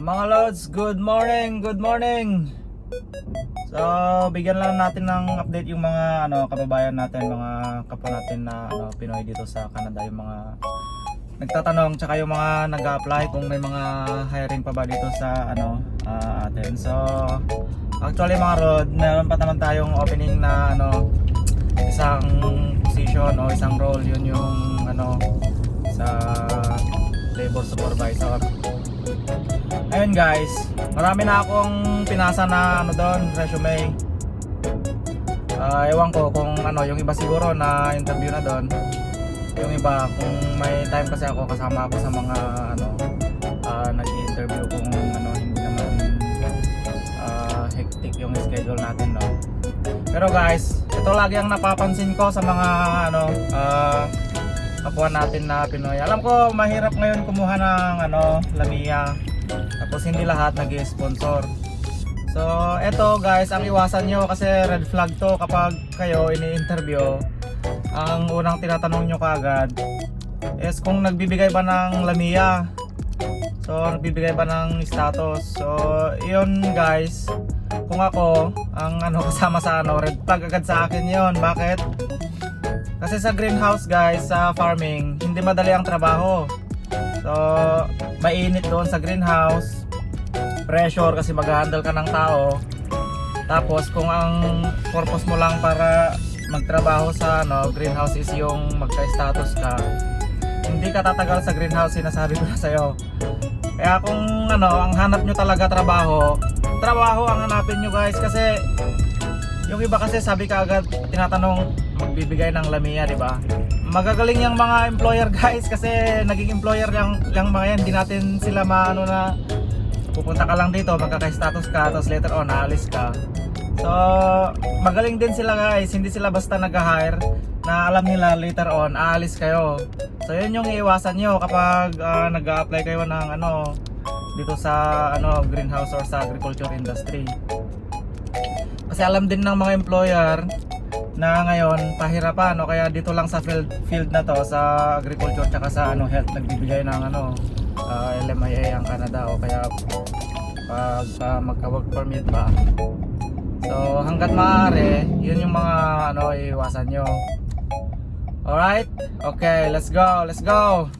Mga lods, good morning, good morning. So, bigyan lang natin ng update yung mga kababayan natin, mga kapwa natin na Pinoy dito sa Canada, yung mga nagtatanong tsaka yung mga nag-a-apply kung may mga hiring pa ba dito sa atin. So, actually mga rod, meron pa naman tayong opening na isang position o isang role, yun yung sa labor supervisor. Ayun guys, marami na akong pinasa na doon, resume. Ewan ko kung yung iba siguro na interview na doon. Yung iba, kung may time kasi ako, kasama ako sa mga nag-i-interview kung hindi naman hectic yung schedule natin, no. Pero guys, ito lagi ang napapansin ko sa mga kapwa natin na Pinoy. Alam ko mahirap ngayon kumuha ng Lamia. Tapos hindi lahat nag-i-sponsor. So eto guys, ang iwasan nyo kasi red flag to kapag kayo ini-interview. Ang unang tinatanong nyo kaagad is kung nagbibigay ba ng Lamia. So nagbibigay ba ng status. So yun guys, kung ako ang kasama sa red flag agad sa akin yon. Bakit? Kasi sa greenhouse guys, sa farming, hindi madali ang trabaho. So mainit doon sa greenhouse, pressure kasi mag-handle ka ng tao. Tapos kung ang purpose mo lang para magtrabaho sa greenhouse is yung magka-status ka, hindi ka tatagal sa greenhouse, sinasabi ko na sa'yo. Kaya kung ang hanap nyo talaga trabaho ang hanapin nyo guys. Kasi yung iba kasi sabi ka agad, tinatanong magbibigay ng Lamia, di ba? Magagaling yung mga employer guys, kasi naging employer yung mga yan. Hindi natin sila na pupunta ka lang dito, magkaka-status ka, tapos later on aalis ka. So magaling din sila guys, hindi sila basta nag-hire na alam nila later on aalis kayo. So yun yung iiwasan nyo kapag nag-a-apply kayo ng dito sa greenhouse or sa agriculture industry. Kasi alam din ng mga employer na ngayon pahirapan, kaya dito lang sa field na to, sa agriculture tsaka sa health, nagbibigay ng LMIA ang Canada, o kaya pag magka-work permit ba. So hanggat maaari, yun yung mga iiwasan nyo. Alright? Okay, let's go, let's go!